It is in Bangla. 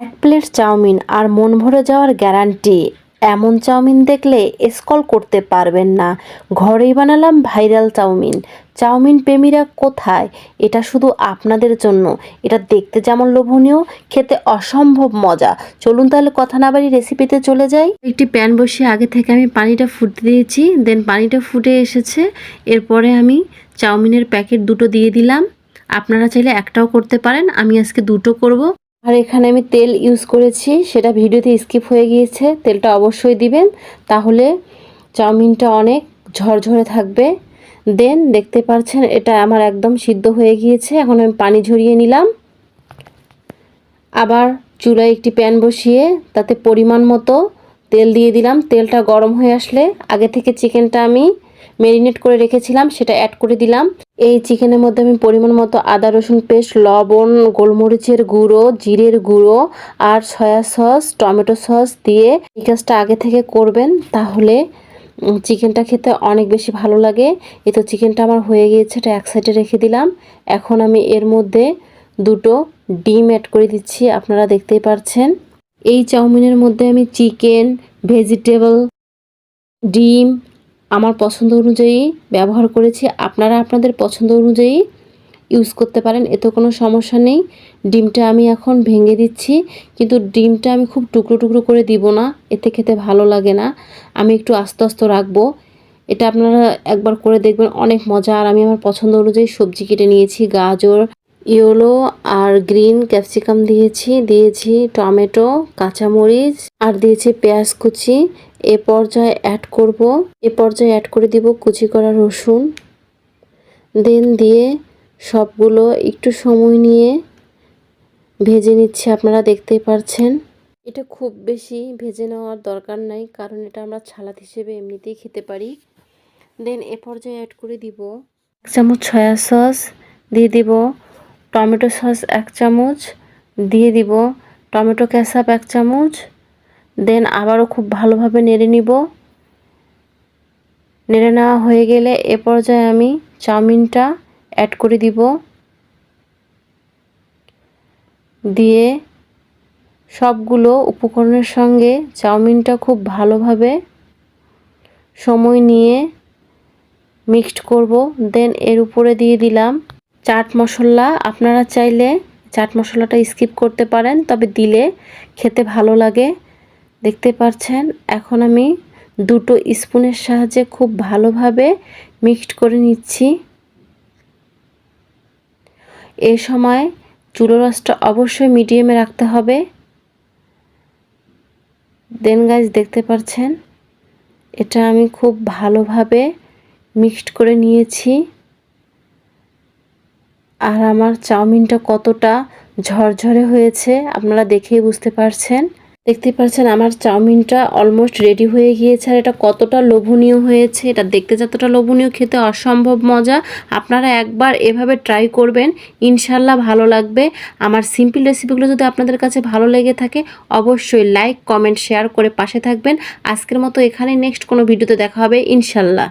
এক প্লেট চাউমিন আর মন ভরে যাওয়ার গ্যারান্টি। এমন চাউমিন দেখলে স্ক্রল করতে পারবেন না। ঘরেই বানালাম ভাইরাল চাউমিন। চাউমিন প্রেমীরা কোথায়? এটা শুধু আপনাদের জন্য। এটা দেখতে যেমন লোভনীয়, খেতে অসম্ভব মজা। চলুন তাহলে কথা না বাড়িয়ে রেসিপিতে চলে যাই। একটি প্যান বসিয়ে আগে থেকে আমি পানিটা ফুটতে দিয়েছি, দেন পানিটা ফুটে এসেছে। এরপরে আমি চাউমিনের প্যাকেট দুটো দিয়ে দিলাম। আপনারা চাইলে একটাও করতে পারেন, আমি আজকে দুটো করব। আর এখানে আমি তেল ইউজ করেছি, সেটা ভিডিওতে স্কিপ হয়ে গিয়েছে। তেলটা অবশ্যই দিবেন, তাহলে চাউমিনটা অনেক ঝরঝরে থাকবে। দেন দেখতে পাচ্ছেন এটা আমার একদম সিদ্ধ হয়ে গিয়েছে। এখন আমি পানি ঝরিয়ে নিলাম। আবার চুলায় একটি প্যান বসিয়ে তাতে পরিমাণ মতো তেল দিয়ে দিলাম। তেলটা গরম হয়ে আসলে আগে থেকে চিকেনটা আমি ম্যারিনেট করে রেখেছিলাম সেটা অ্যাড করে দিলাম। এই চিকেনের মধ্যে আমি পরিমাণ মতো আদা রসুন পেস্ট, লবণ, গোলমরিচের গুঁড়ো, জিরের গুঁড়ো আর সয়া সস, টমেটো সস দিয়ে এই কাজটা আগে থেকে করবেন, তাহলে চিকেনটা খেতে অনেক বেশি ভালো লাগে। এই তো চিকেনটা আমার হয়ে গিয়েছে, এটা এক সাইডে রেখে দিলাম। এখন আমি এর মধ্যে দুটো ডিম অ্যাড করে দিচ্ছি, আপনারা দেখতেই পাচ্ছেন। এই চাউমিনের মধ্যে আমি চিকেন, ভেজিটেবল, ডিম আমার পছন্দ অনুযায়ী ব্যবহার করেছি। আপনারা আপনাদের পছন্দ অনুযায়ী ইউজ করতে পারেন, এতে কোনো সমস্যা নেই। ডিমটা আমি এখন ভেঙে দিচ্ছি, কিন্তু ডিমটা আমি খুব টুকরো টুকরো করে দিব না, এতে খেতে ভালো লাগে না। আমি একটু আস্তে আস্তে রাখবো। এটা আপনারা একবার করে দেখবেন, অনেক মজা। আর আমি আমার পছন্দ অনুযায়ী সবজি কেটে নিয়েছি, গাজর, ইয়েলো আর গ্রিন ক্যাপসিকাম দিয়েছি টমেটো, কাঁচামরিচ আর দিয়েছি পেঁয়াজ কুচি। এ পর্যায়ে অ্যাড করে দিব কুচি করা রসুন। দেন দিয়ে সবগুলো একটু সময় নিয়ে ভেজে নিচ্ছি, আপনারা দেখতেই পারছেন। এটা খুব বেশি ভেজে নেওয়ার দরকার নাই, কারণ এটা আমরা সালাদ হিসেবে এমনিতেই খেতে পারি। দেন এ পর্যায়ে অ্যাড করে দিব 1 চামচ সয়া সস, দিয়ে দিব টমেটো সস 1 চামচ, দিয়ে দিব টমেটো কেচাপ 1 চামচ। দেন আবারও খুব ভালোভাবে নেড়ে নিব। নেড়ে নেওয়া হয়ে গেলে এ পর্যায়ে আমি চাউমিনটা অ্যাড করে দিব। দিয়ে সবগুলো উপকরণের সঙ্গে চাউমিনটা খুব ভালোভাবে সময় নিয়ে মিক্সড করব। দেন এর উপরে দিয়ে দিলাম চাট মশলা। আপনারা চাইলে চাট মশলাটা স্কিপ করতে পারেন, তবে দিলে খেতে ভালো লাগে। দেখতে পাচ্ছেন এখন আমি দুটো স্পুনের সাহায্যে খুব ভালোভাবে মিক্সড করে নিচ্ছি। এই সময় চুলার আঁচটা অবশ্যই মিডিয়ামে রাখতে হবে। দেন গাইস দেখতে পাচ্ছেন এটা আমি খুব ভালোভাবে মিক্সড করে নিয়েছি। আর আমার চাউমিনটা কতটা ঝরঝরে হয়েছে আপনারা দেখেই বুঝতে পারছেন। দেখতেই পাচ্ছেন আমার চাউমিনটা অলমোস্ট রেডি হয়ে গিয়েছে। আর এটা কতটা লোভনীয় হয়েছে, এটা দেখতে যতটা লোভনীয়, খেতে অসম্ভব মজা। আপনারা একবার এভাবে ট্রাই করবেন, ইনশাল্লাহ ভালো লাগবে। আমার সিম্পল রেসিপিগুলো যদি আপনাদের কাছে ভালো লেগে থাকে অবশ্যই লাইক, কমেন্ট, শেয়ার করে পাশে থাকবেন। আজকের মতো এখানেই, নেক্সট কোনো ভিডিওতে দেখা হবে ইনশাল্লাহ।